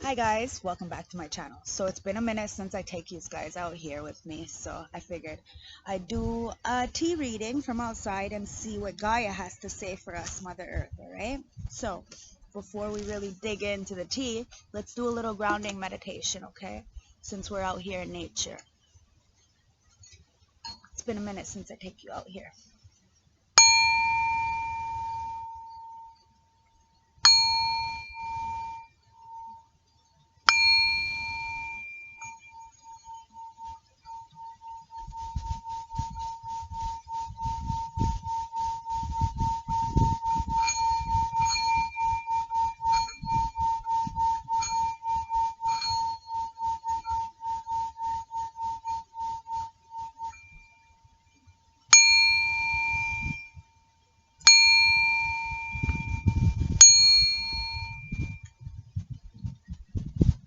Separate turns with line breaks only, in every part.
Hi guys, welcome back to my channel. So it's been a minute since I take you guys out here with me, so I figured I'd do a tea reading from outside and see what Gaia has to say for us, Mother Earth, alright? So before we really dig into the tea, let's do a little grounding meditation, okay? Since we're out here in nature. It's been a minute since I take you out here.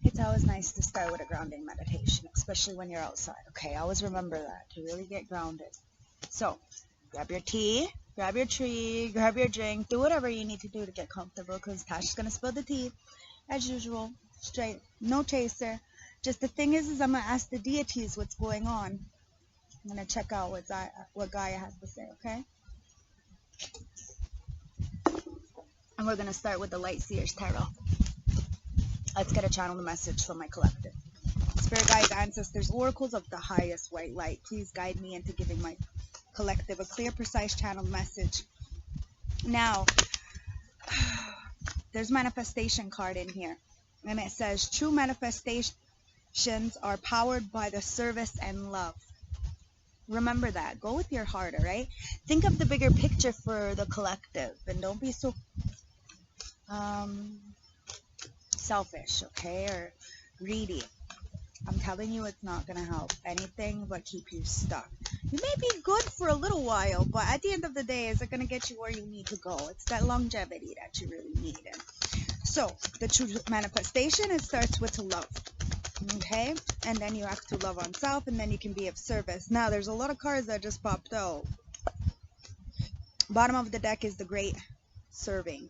It's always nice to start with a grounding meditation, especially when you're outside, okay? Always remember that, to really get grounded. So, grab your tea, grab your tree, grab your drink, do whatever you need to do to get comfortable, because Tasha's going to spill the tea, as usual, straight, no chaser. Just the thing is I'm going to ask the deities what's going on. I'm going to check out what Gaia has to say, okay? And we're going to start with the Light Seers Tarot. Let's get a channel message from my collective. Spirit guides, ancestors, oracles of the highest white light, please guide me into giving my collective a clear, precise channel message. Now, there's manifestation card in here, and it says true manifestations are powered by the service and love. Remember that. Go with your heart, all right? Think of the bigger picture for the collective, and don't be so selfish, okay, or greedy. I'm telling you, it's not going to help anything but keep you stuck. You may be good for a little while, but at the end of the day, is it going to get you where you need to go? It's that longevity that you really need. So, the true manifestation, it starts with love, okay? And then you have to love on self, and then you can be of service. Now, there's a lot of cards that just popped out. Bottom of the deck is the Great Serving.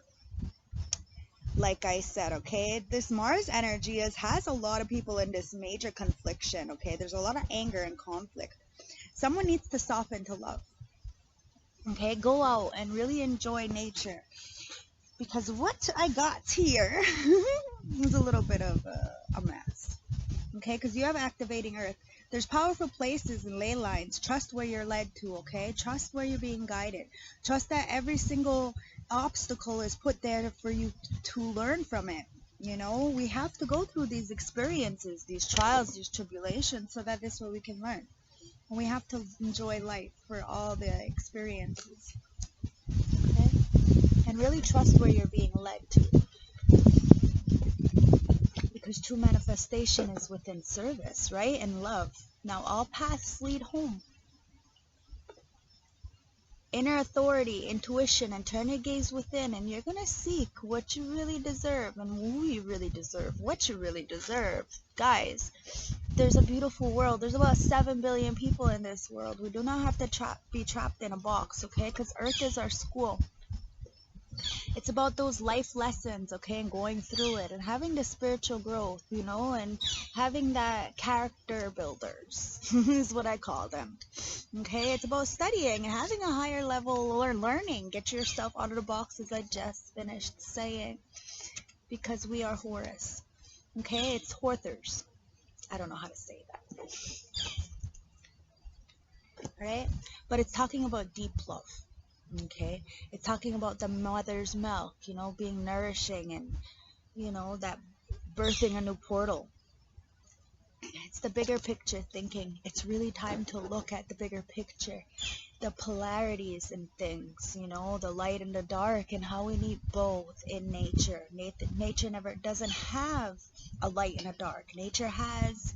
Like I said, okay, this Mars energy has a lot of people in this major confliction, okay? There's a lot of anger and conflict. Someone needs to soften to love, okay? Go out and really enjoy nature, because what I got here is a little bit of a mess, okay? Because you have activating earth. There's powerful places and ley lines. Trust where you're led to, okay? Trust where you're being guided. Trust that every single obstacle is put there for you to learn from it. You know, we have to go through these experiences, these trials, these tribulations, so that this way we can learn. And we have to enjoy life for all the experiences, okay? And really trust where you're being led to, because true manifestation is within service, right? And love. Now all paths lead home. Inner authority, intuition, and turn your gaze within, and you're gonna seek what you really deserve, and who you really deserve, what you really deserve. Guys, there's a beautiful world. There's about 7 billion people in this world. We do not have to be trapped in a box, okay? Because Earth is our school. It's about those life lessons, okay, and going through it, and having the spiritual growth, you know, and having that character builders is what I call them, okay? It's about studying and having a higher level or learning. Get yourself out of the box, as I just finished saying, because we are Horus, okay? It's Horthers. I don't know how to say that, all right? But it's talking about deep love. Okay, it's talking about the mother's milk, you know, being nourishing, and, you know, that birthing a new portal. It's the bigger picture thinking. It's really time to look at the bigger picture, the polarities and things, you know, the light and the dark, and how we need both in nature. Nature never doesn't have a light and a dark. Nature has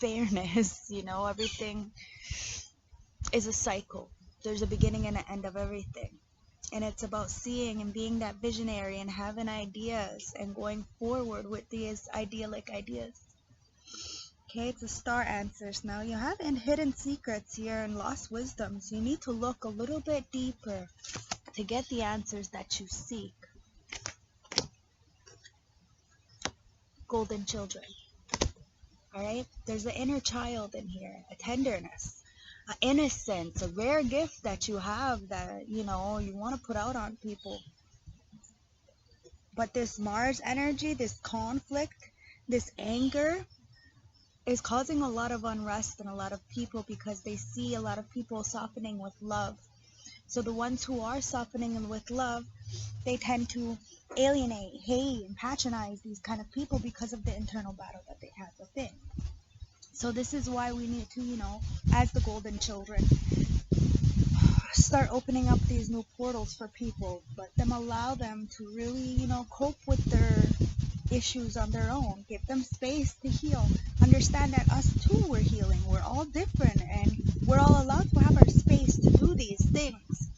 fairness, you know, everything is a cycle. There's a beginning and an end of everything. And it's about seeing and being that visionary and having ideas and going forward with these idyllic ideas. Okay, it's a star answers. Now you have hidden secrets here and lost wisdoms. You need to look a little bit deeper to get the answers that you seek. golden children. Alright? There's an inner child in here, a tenderness, an innocence, a rare gift that you have that, you know, you want to put out on people. But this Mars energy, this conflict, this anger is causing a lot of unrest in a lot of people because they see a lot of people softening with love. So the ones who are softening with love, they tend to alienate, hate, and patronize these kind of people because of the internal battle that they have within. So this is why we need to, you know, as the golden children, start opening up these new portals for people. Let them allow them to really, you know, cope with their issues on their own. Give them space to heal. Understand that us too, we're healing. We're all different, and we're all allowed to have our space to do these things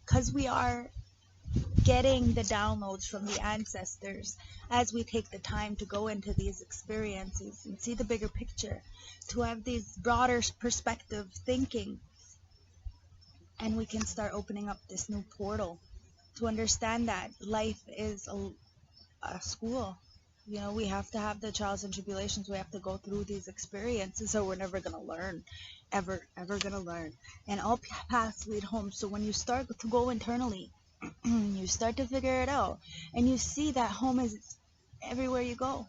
because we are getting the downloads from the ancestors as we take the time to go into these experiences and see the bigger picture, to have these broader perspective thinking, and we can start opening up this new portal to understand that life is a school. You know, we have to have the trials and tribulations. We have to go through these experiences, or we're never going to learn. Ever going to learn. And all paths lead home. So when you start to go internally, you start to figure it out. And you see that home is everywhere you go.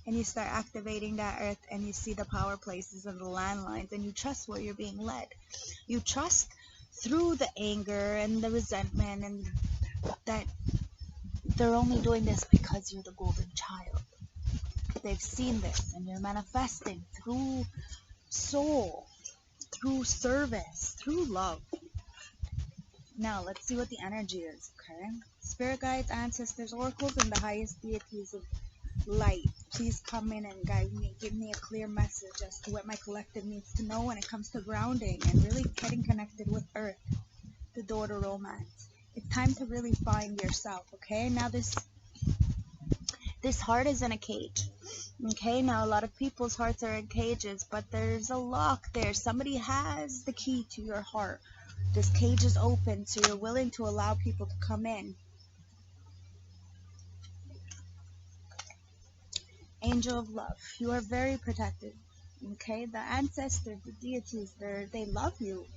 And you start activating that earth, and you see the power places and the landlines, and you trust where you're being led. You trust through the anger and the resentment, and that they're only doing this because you're the golden child. They've seen this, and you're manifesting through soul, through service, through love. Now, let's see what the energy is, okay? Spirit guides, ancestors, oracles, and the highest deities of light. Please come in and guide me. Give me a clear message as to what my collective needs to know when it comes to grounding and really getting connected with Earth, the door to romance. It's time to really find yourself, okay? Now this heart is in a cage, okay? Now a lot of people's hearts are in cages, but there's a lock there. Somebody has the key to your heart. This cage is open, so you're willing to allow people to come in. Angel of love, you are very protected, okay? The ancestors, the deities, they love you.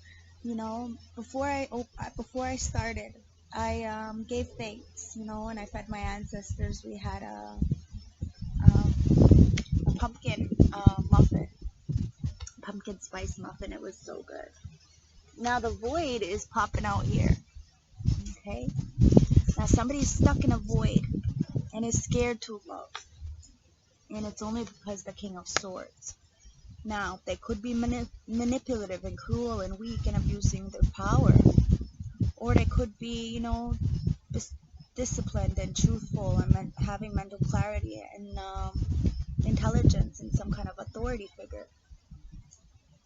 You know, before I started, I gave thanks, you know, and I fed my ancestors. We had a pumpkin muffin, pumpkin spice muffin. It was so good. Now the void is popping out here, okay? Now somebody's stuck in a void and is scared to love, and it's only because the King of Swords. Now, they could be manipulative and cruel and weak and abusing their power. Or they could be, you know, disciplined and truthful and having mental clarity and intelligence and some kind of authority figure.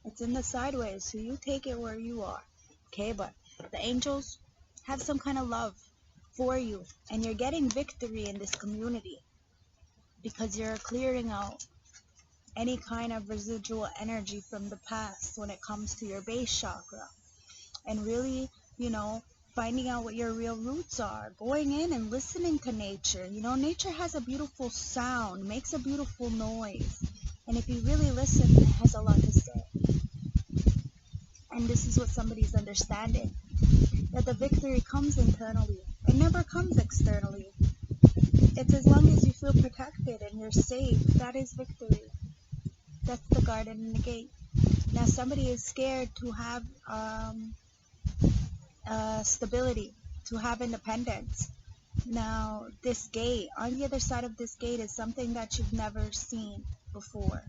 It's in the sideways, so you take it where you are. Okay, but the angels have some kind of love for you. And you're getting victory in this community because you're clearing out any kind of residual energy from the past when it comes to your base chakra, and really, you know, finding out what your real roots are, going in and listening to nature. You know, nature has a beautiful sound, makes a beautiful noise, and if you really listen, it has a lot to say. And this is what somebody's understanding, that the victory comes internally. It never comes externally. It's as long as you feel protected and you're safe, that is victory. That's the garden and the gate. Now somebody is scared to have stability, to have independence. Now this gate, on the other side of this gate, is something that you've never seen before.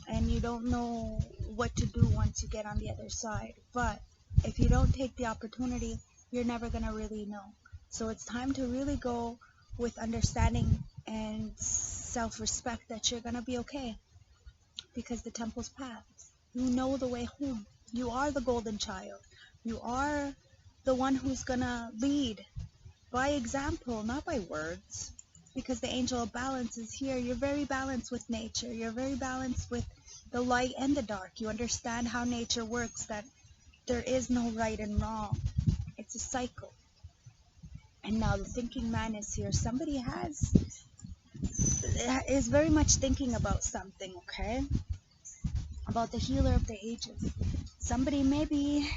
And you don't know what to do once you get on the other side. But if you don't take the opportunity, you're never going to really know. So it's time to really go with understanding and self-respect that you're going to be okay. Because the temple's paths. You know the way home. You are the golden child. You are the one who's gonna lead by example, not by words. Because the angel of balance is here. You're very balanced with nature. You're very balanced with the light and the dark. You understand how nature works, that there is no right and wrong. It's a cycle. And now the thinking man is here. Somebody has is very much thinking about something, okay? About the healer of the ages. Somebody maybe,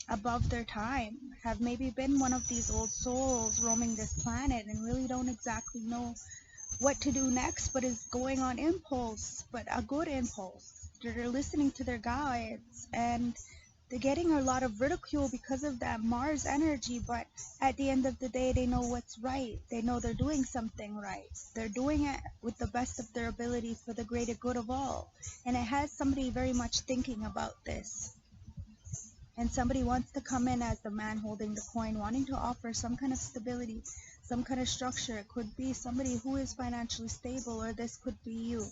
above their time, have maybe been one of these old souls roaming this planet and really don't exactly know what to do next, but is going on impulse, but a good impulse. They're listening to their guides, and they're getting a lot of ridicule because of that Mars energy, but at the end of the day, they know what's right. They know they're doing something right. They're doing it with the best of their ability for the greater good of all. And it has somebody very much thinking about this. And somebody wants to come in as the man holding the coin, wanting to offer some kind of stability, some kind of structure. It could be somebody who is financially stable, or this could be you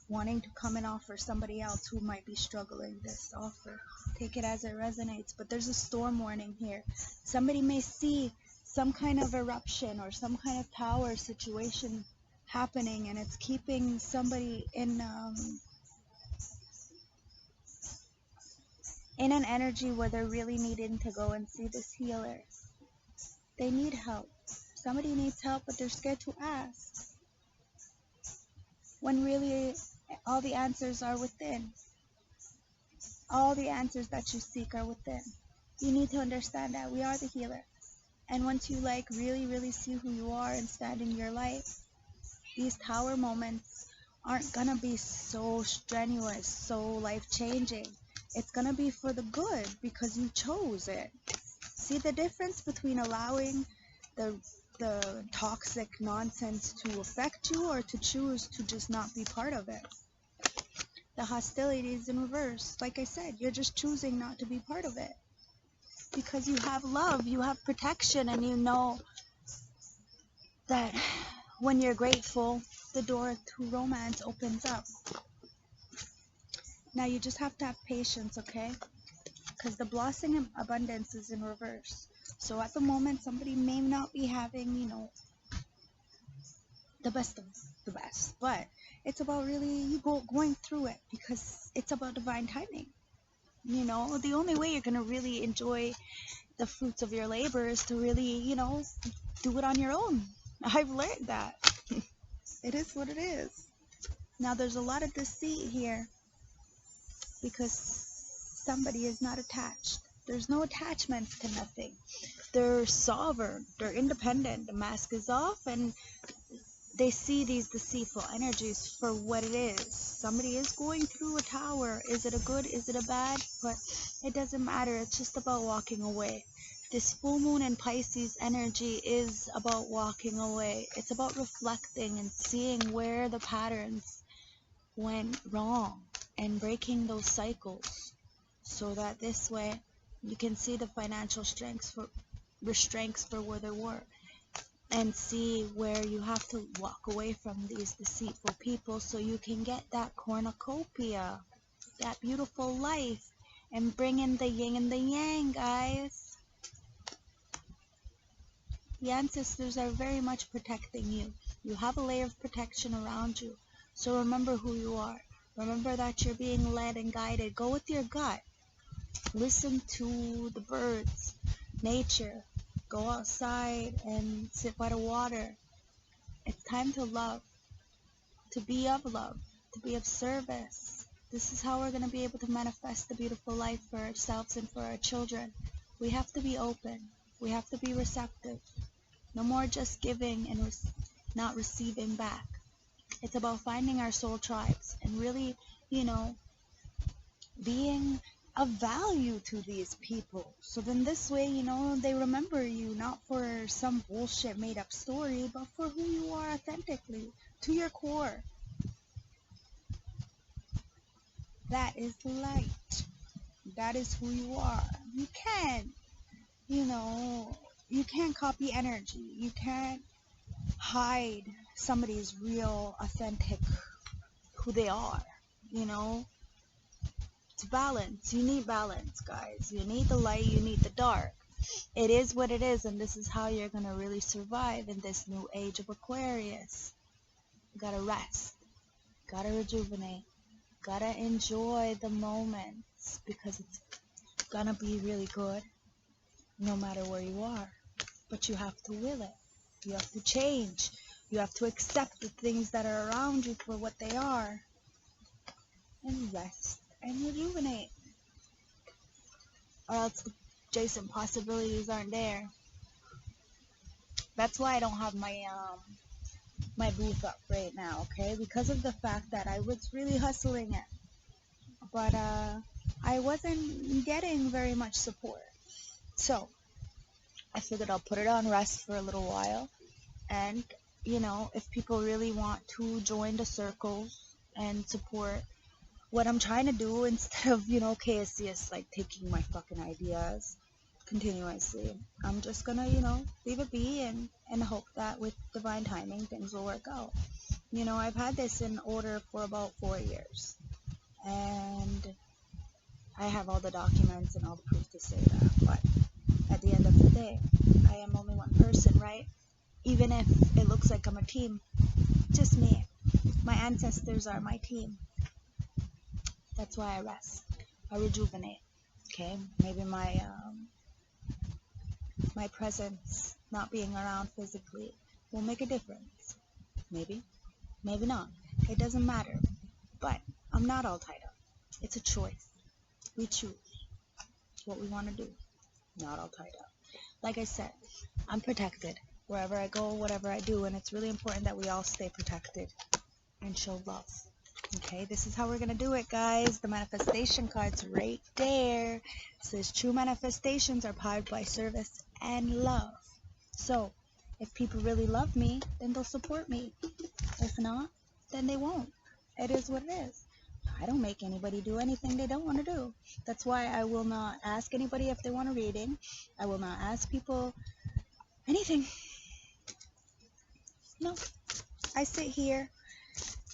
wanting to come and offer somebody else who might be struggling this offer. Take it as it resonates. But there's a storm warning here. Somebody may see some kind of eruption or some kind of tower situation happening, and it's keeping somebody in an energy where they're really needing to go and see this healer. They need help. Somebody needs help, but they're scared to ask. When really all the answers are within. All the answers that you seek are within. You need to understand that we are the healer. And once you really, really see who you are and stand in your light, these tower moments aren't gonna be so strenuous, so life-changing. It's gonna be for the good because you chose it. See the difference between allowing the toxic nonsense to affect you, or to choose to just not be part of it. The hostility is in reverse. Like I said, you're just choosing not to be part of it. Because you have love, you have protection, and you know that when you're grateful, the door to romance opens up. Now you just have to have patience, okay? Because the blossoming of abundance is in reverse. So at the moment, somebody may not be having, the best of the best. But it's about really you going through it, because it's about divine timing. The only way you're going to really enjoy the fruits of your labor is to really, do it on your own. I've learned that. It is what it is. Now there's a lot of deceit here because somebody is not attached. There's no attachments to nothing. They're sovereign. They're independent. The mask is off, and they see these deceitful energies for what it is. Somebody is going through a tower. Is it a good? Is it a bad? But it doesn't matter. It's just about walking away. This full moon and Pisces energy is about walking away. It's about reflecting and seeing where the patterns went wrong and breaking those cycles, so that this way you can see the financial restraints for where they were, and see where you have to walk away from these deceitful people so you can get that cornucopia, that beautiful life, and bring in the yin and the yang, guys. The ancestors are very much protecting you. You have a layer of protection around you. So remember who you are. Remember that you're being led and guided. Go with your gut. Listen to the birds, nature. Go outside and sit by the water. It's time to love, to be of love, to be of service. This is how we're going to be able to manifest the beautiful life for ourselves and for our children. We have to be open. We have to be receptive. No more just giving and not receiving back. It's about finding our soul tribes and really, being of value to these people. So then this way, they remember you not for some bullshit made up story, but for who you are authentically, to your core. That is light. That is who you are. You can't, you can't copy energy. You can't hide somebody's real, authentic, who they are, It's balance. You need balance, guys. You need the light, you need the dark. It is what it is, and this is how you're going to really survive in this new age of Aquarius. You gotta rest. Gotta rejuvenate. Gotta enjoy the moments, because it's gonna be really good no matter where you are. But you have to will it. You have to change. You have to accept the things that are around you for what they are, and rest and rejuvenate, or else the adjacent possibilities aren't there. That's why I don't have my booth up right now, okay? Because of the fact that I was really hustling it, but I wasn't getting very much support. So I figured I'll put it on rest for a little while, and you know, if people really want to join the circles and support what I'm trying to do, instead of, you know, KSCS like taking my fucking ideas continuously, I'm just gonna, you know, leave it be and hope that with divine timing things will work out. You know, I've had this in order for about 4 years, and I have all the documents and all the proof to say that, but at the end of the day, I am only one person, right? Even if it looks like I'm a team, just me. My ancestors are my team. That's why I rest. I rejuvenate. Okay? Maybe my presence not being around physically will make a difference. Maybe. Maybe not. It doesn't matter. But I'm not all tied up. It's a choice. We choose what we want to do. Not all tied up. Like I said, I'm protected wherever I go, whatever I do, and it's really important that we all stay protected and show love. Okay, this is how we're gonna do it, guys. The manifestation card's right there. It says true manifestations are powered by service and love. So if people really love me, then they'll support me. If not, then they won't. It is what it is. I don't make anybody do anything they don't want to do. That's why I will not ask anybody if they want a reading. I will not ask people anything. No. I sit here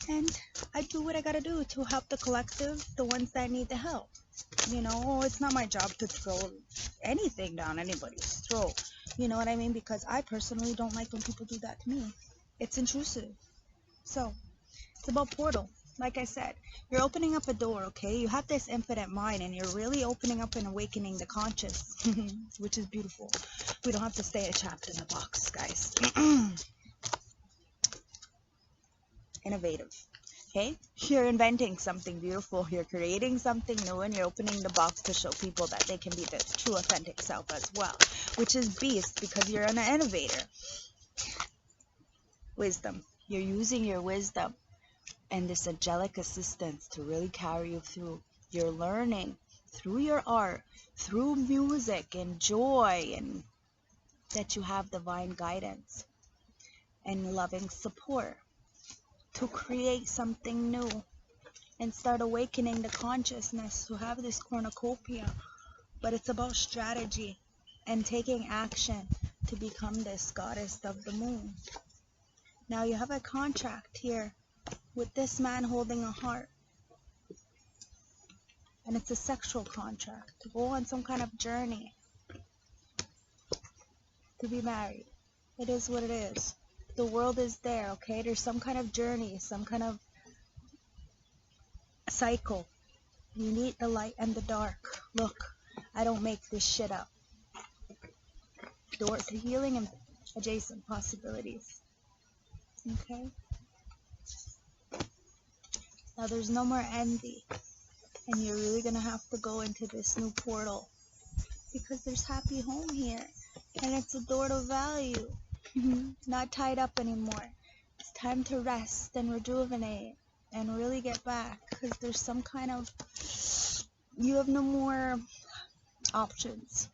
and I do what I gotta do to help the collective, the ones that need the help. You know, it's not my job to throw anything down anybody's throat. You know what I mean? Because I personally don't like when people do that to me. It's intrusive. So, it's about portal. Like I said, you're opening up a door, okay? You have this infinite mind, and you're really opening up and awakening the conscious, which is beautiful. We don't have to stay trapped in a box, guys. Innovative. Okay? You're inventing something beautiful. You're creating something new, and you're opening the box to show people that they can be their true authentic self as well, which is beast, because you're an innovator. Wisdom. You're using your wisdom and this angelic assistance to really carry you through your learning, through your art, through music and joy, and that you have divine guidance and loving support to create something new and start awakening the consciousness to have this cornucopia. But it's about strategy and taking action to become this goddess of the moon. Now you have a contract here with this man holding a heart, and it's a sexual contract to go on some kind of journey, to be married. It is what it is. The world is there, okay? There's some kind of journey, some kind of cycle. You need the light and the dark. Look, I don't make this shit up. Doors to healing and adjacent possibilities. Okay? Now there's no more envy, and you're really gonna have to go into this new portal, because there's happy home here, and it's a door to value. Not tied up anymore. It's time to rest and rejuvenate and really get back, because there's some kind of, you have no more options.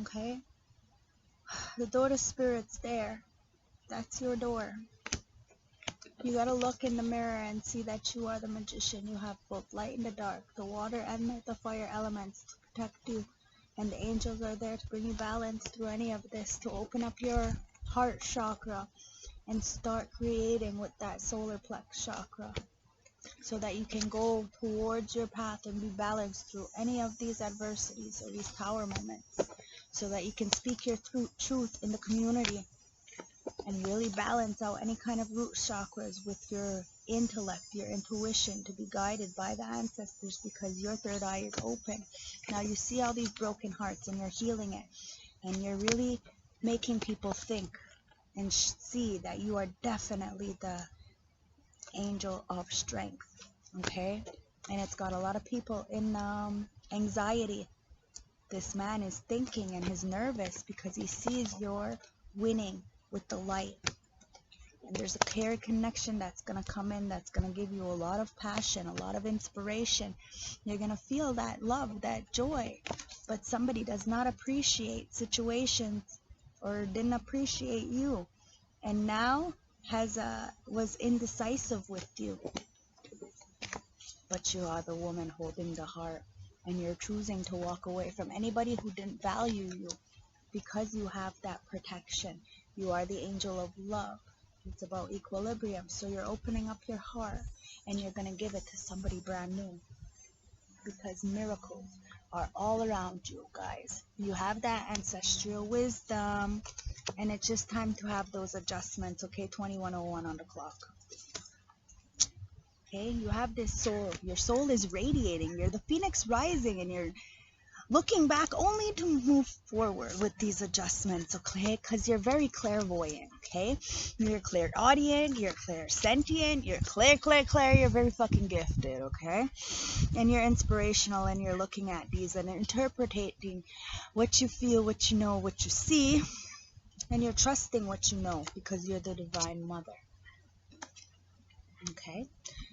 Okay? The door to spirit's there. That's your door. You gotta look in the mirror and see that you are the magician. You have both light and the dark, the water and the fire elements to protect you. And the angels are there to bring you balance through any of this, to open up your heart chakra and start creating with that solar plex chakra, so that you can go towards your path and be balanced through any of these adversities or these power moments, so that you can speak your truth in the community and really balance out any kind of root chakras with your intellect, your intuition, to be guided by the ancestors, because your third eye is open. Now you see all these broken hearts and you're healing it, and you're really making people think and see that you are definitely the angel of strength. Okay, and it's got a lot of people in anxiety. This man is thinking and he's nervous because he sees you're winning with the light. And there's a clear connection that's going to come in, that's going to give you a lot of passion, a lot of inspiration. You're going to feel that love, that joy. But somebody does not appreciate situations or didn't appreciate you. And now was indecisive with you. But you are the woman holding the heart. And you're choosing to walk away from anybody who didn't value you because you have that protection. You are the angel of love. It's about equilibrium. So you're opening up your heart and you're going to give it to somebody brand new. Because miracles are all around you, guys. You have that ancestral wisdom. And it's just time to have those adjustments. Okay, 2101 on the clock. Okay, you have this soul. Your soul is radiating. You're the phoenix rising and you're looking back only to move forward with these adjustments, okay? Because you're very clairvoyant, okay? You're clairaudient, you're clairsentient, you're clair, you're very fucking gifted, okay? And you're inspirational and you're looking at these and interpreting what you feel, what you know, what you see, and you're trusting what you know because you're the divine mother, okay?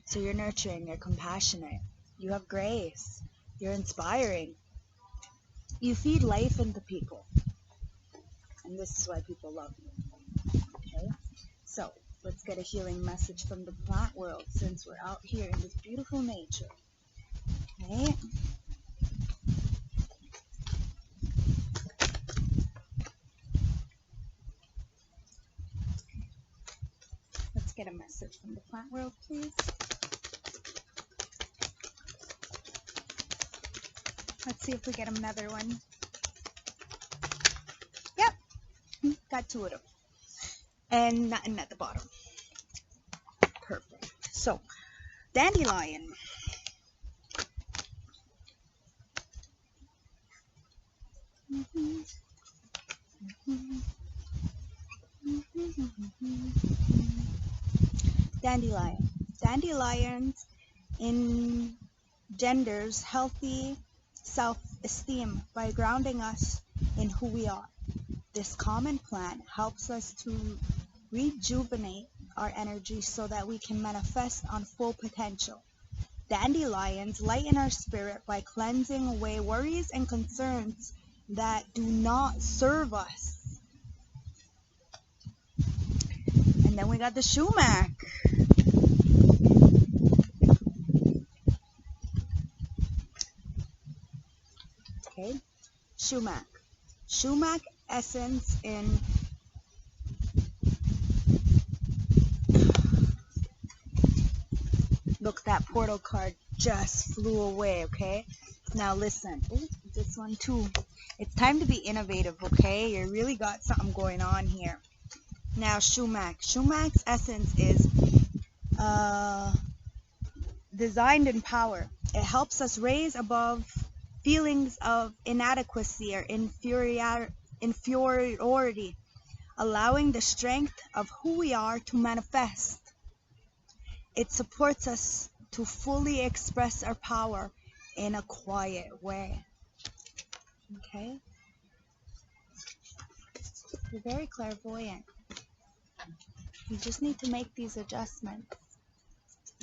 So you're nurturing, you're compassionate, you have grace, you're inspiring. You feed life into people. And this is why people love you. Okay? So, let's get a healing message from the plant world since we're out here in this beautiful nature. Okay? Let's get a message from the plant world, please. Let's see if we get another one. Yep. Got two of them. And nothing at the bottom. Perfect. So, dandelion. Dandelion. Dandelions engenders healthy self-esteem by grounding us in who we are. This common plant helps us to rejuvenate our energy so that we can manifest on full potential. Dandelions lighten our spirit by cleansing away worries and concerns that do not serve us. And then we got the sumac. Okay, sumac. Sumac essence in look, that portal card just flew away, okay? Now listen. Ooh, this one too. It's time to be innovative, okay? You really got something going on here. Now sumac. Sumac's essence is designed in power. It helps us raise above feelings of inadequacy or inferiority, allowing the strength of who we are to manifest. It supports us to fully express our power in a quiet way. Okay? You're very clairvoyant. You just need to make these adjustments.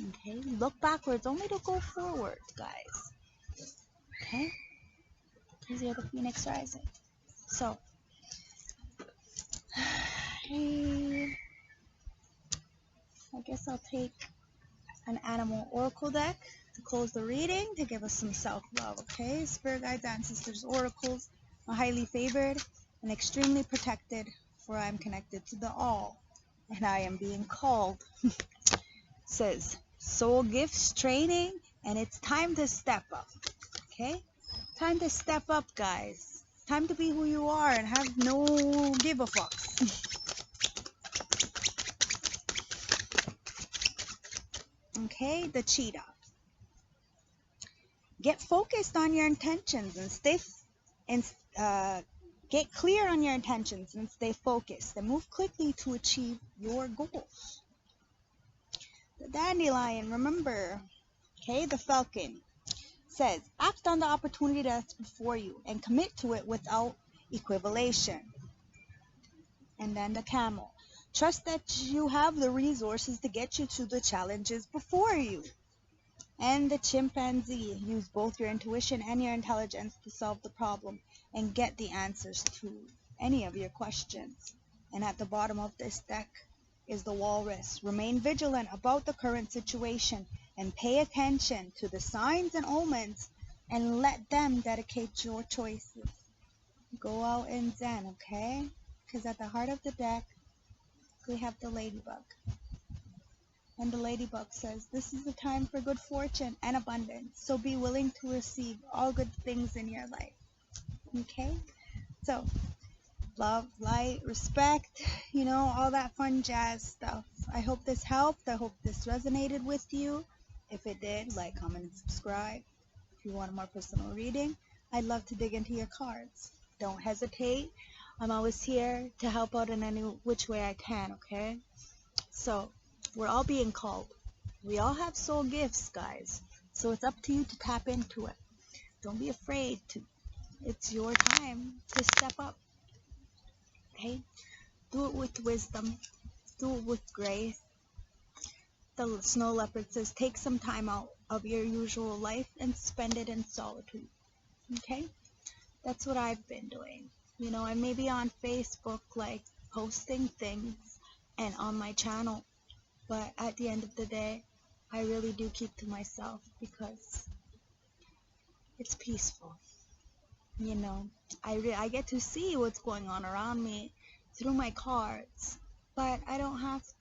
Okay? Look backwards only to go forward, guys. Okay? Because you're the phoenix rising. So, I guess I'll take an animal oracle deck to close the reading to give us some self-love, okay? Spirit guides, ancestors, oracles are highly favored and extremely protected, for I am connected to the all, and I am being called. Says, soul gifts training, and it's time to step up, okay? Time to step up, guys. Time to be who you are and have no give a fucks. Okay, the cheetah. Get focused on your intentions and Get clear on your intentions and stay focused and move quickly to achieve your goals. The dandelion, remember, okay, the falcon says, act on the opportunity that's before you and commit to it without equivocation. And then the camel, trust that you have the resources to get you to the challenges before you. And the chimpanzee, use both your intuition and your intelligence to solve the problem and get the answers to any of your questions. And at the bottom of this deck is the walrus. Remain vigilant about the current situation and pay attention to the signs and omens and let them dedicate your choices. Go out and zen, okay? Because at the heart of the deck, we have the ladybug. And the ladybug says, this is the time for good fortune and abundance. So be willing to receive all good things in your life. Okay? So, love, light, respect, all that fun jazz stuff. I hope this helped. I hope this resonated with you. If it did, like, comment, and subscribe. If you want a more personal reading, I'd love to dig into your cards. Don't hesitate. I'm always here to help out in any which way I can, okay? So, we're all being called. We all have soul gifts, guys. So it's up to you to tap into it. Don't be afraid to. It's your time to step up. Okay? Do it with wisdom. Do it with grace. The snow leopard says, take some time out of your usual life and spend it in solitude. Okay? That's what I've been doing. I may be on Facebook, like, posting things, and on my channel. But at the end of the day, I really do keep to myself because it's peaceful. I get to see what's going on around me through my cards, but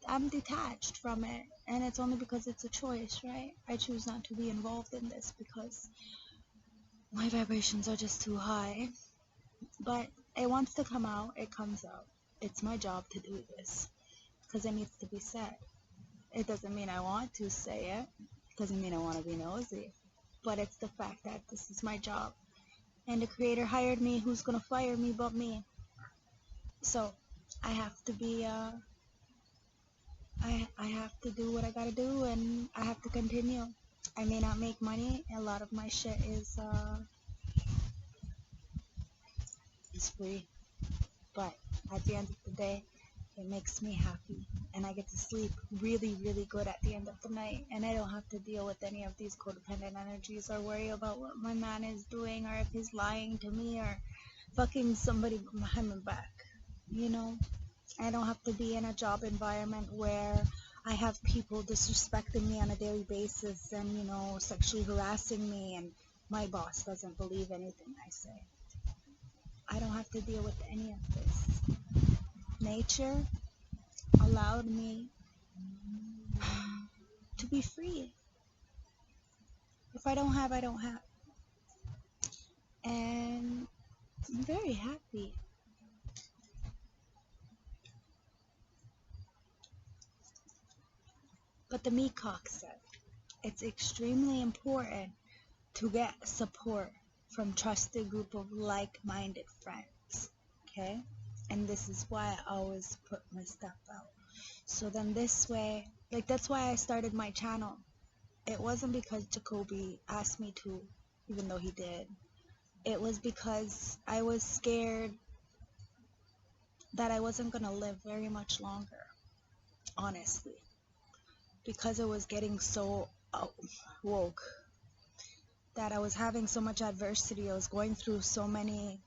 I'm detached from it, and it's only because it's a choice, right? I choose not to be involved in this because my vibrations are just too high. But it wants to come out, it comes out. It's my job to do this because it needs to be said. It doesn't mean I want to say it. It doesn't mean I want to be nosy. But it's the fact that this is my job. And the Creator hired me. Who's going to fire me but me? So, I have to be, I have to do what I gotta do, and I have to continue. I may not make money. A lot of my shit is free. But at the end of the day, it makes me happy, and I get to sleep really, really good at the end of the night, and I don't have to deal with any of these codependent energies or worry about what my man is doing or if he's lying to me or fucking somebody behind my back. I don't have to be in a job environment where I have people disrespecting me on a daily basis and, sexually harassing me, and my boss doesn't believe anything I say. I don't have to deal with any of this. Nature allowed me to be free. If I don't have, I don't have. And I'm very happy. But the Meacock said, it's extremely important to get support from trusted group of like-minded friends. Okay? And this is why I always put my stuff out. So then this way, that's why I started my channel. It wasn't because Jacoby asked me to, even though he did. It was because I was scared that I wasn't going to live very much longer, honestly. Because it was getting so woke, that I was having so much adversity. I was going through so many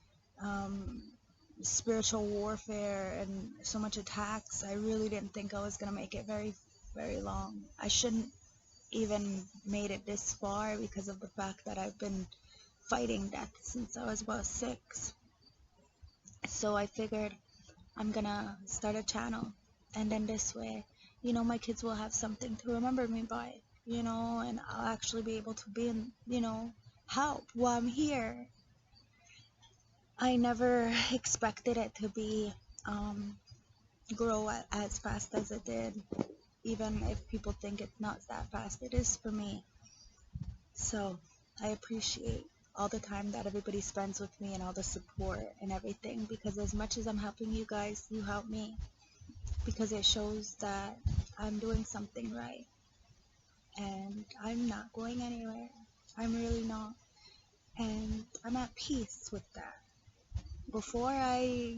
spiritual warfare and so much attacks. I really didn't think I was going to make it very, very long. I shouldn't even made it this far because of the fact that I've been fighting death since I was about 6. So I figured I'm going to start a channel, and then this way, my kids will have something to remember me by, and I'll actually be able to be in, help while I'm here. I never expected it to be grow as fast as it did, even if people think it's not that fast. It is for me. So I appreciate all the time that everybody spends with me and all the support and everything, because as much as I'm helping you guys, you help me, because it shows that I'm doing something right and I'm not going anywhere. I'm really not. And I'm at peace with that. Before I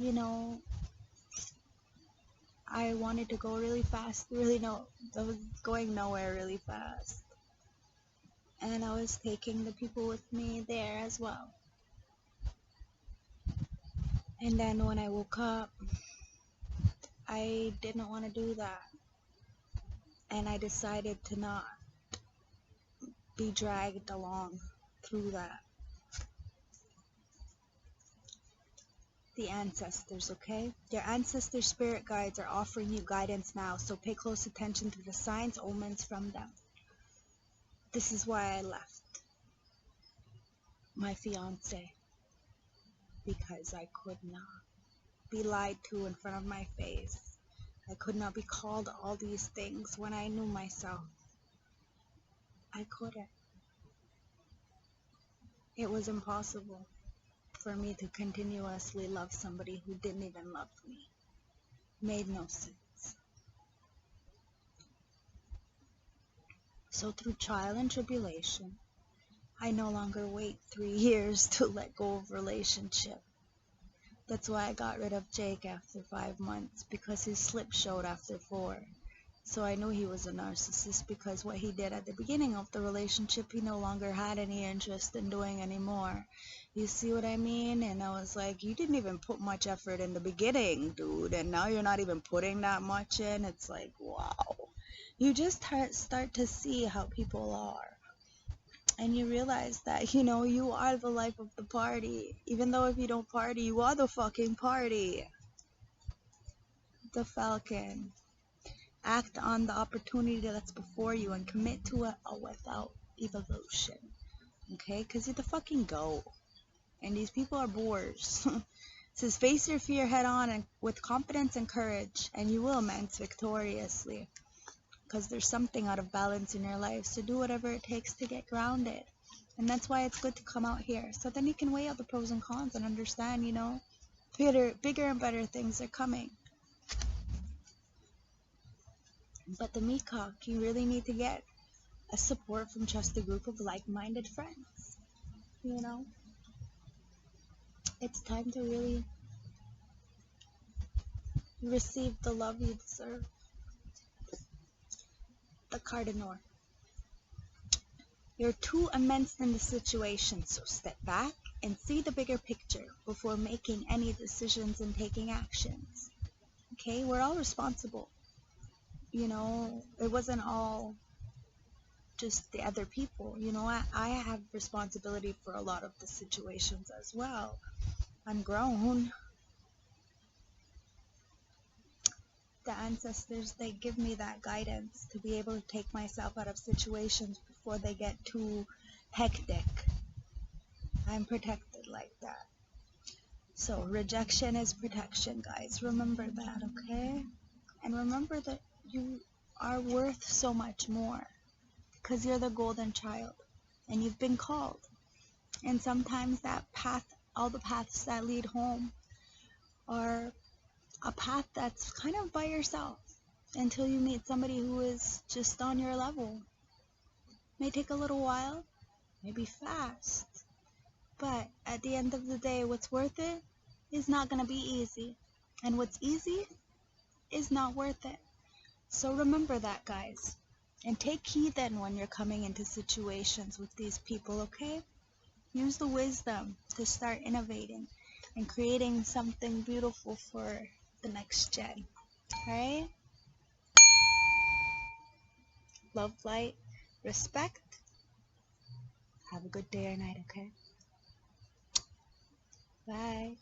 wanted to go really fast, I was going nowhere really fast. And I was taking the people with me there as well. And then when I woke up, I didn't want to do that. And I decided to not be dragged along through that. The ancestors, okay? Your ancestor spirit guides are offering you guidance now, so pay close attention to the signs, omens from them. This is why I left my fiance, because I could not be lied to in front of my face. I could not be called all these things when I knew myself. I couldn't. It was impossible for me to continuously love somebody who didn't even love me. Made no sense. So through trial and tribulation, I no longer wait 3 years to let go of relationship. That's why I got rid of Jake after 5 months, because his slip showed after 4. So I knew he was a narcissist, because what he did at the beginning of the relationship, he no longer had any interest in doing anymore. You see what I mean? And I was like, you didn't even put much effort in the beginning, dude, and now you're not even putting that much in. It's like, wow. You just start to see how people are. And you realize that, you are the life of the party. Even though if you don't party, you are the fucking party. The Falcon. Act on the opportunity that's before you and commit to it without evolution. Okay? Because you're the fucking goat. And these people are boors. It says, face your fear head on and with confidence and courage, and you will immense victoriously. Because there's something out of balance in your life, so do whatever it takes to get grounded. And that's why it's good to come out here, so then you can weigh out the pros and cons and understand, bigger and better things are coming. But the Meacock, you really need to get a support from just a group of like-minded friends. It's time to really receive the love you deserve. The Cardinal. You're too immersed in the situation, so step back and see the bigger picture before making any decisions and taking actions. Okay, we're all responsible. It wasn't all just the other people. I have responsibility for a lot of the situations as well. I'm grown. The ancestors, they give me that guidance to be able to take myself out of situations before they get too hectic. I'm protected like that. So rejection is protection, guys. Remember that, okay? And remember that you are worth so much more, because you're the golden child and you've been called. And sometimes that path, all the paths that lead home, are a path that's kind of by yourself until you meet somebody who is just on your level. May take a little while, maybe fast, but at the end of the day, what's worth it is not going to be easy, and what's easy is not worth it. So remember that, guys, and take heed then when you're coming into situations with these people, okay? Use the wisdom to start innovating and creating something beautiful for the next gen. Alright? Love, light, respect. Have a good day or night, okay? Bye.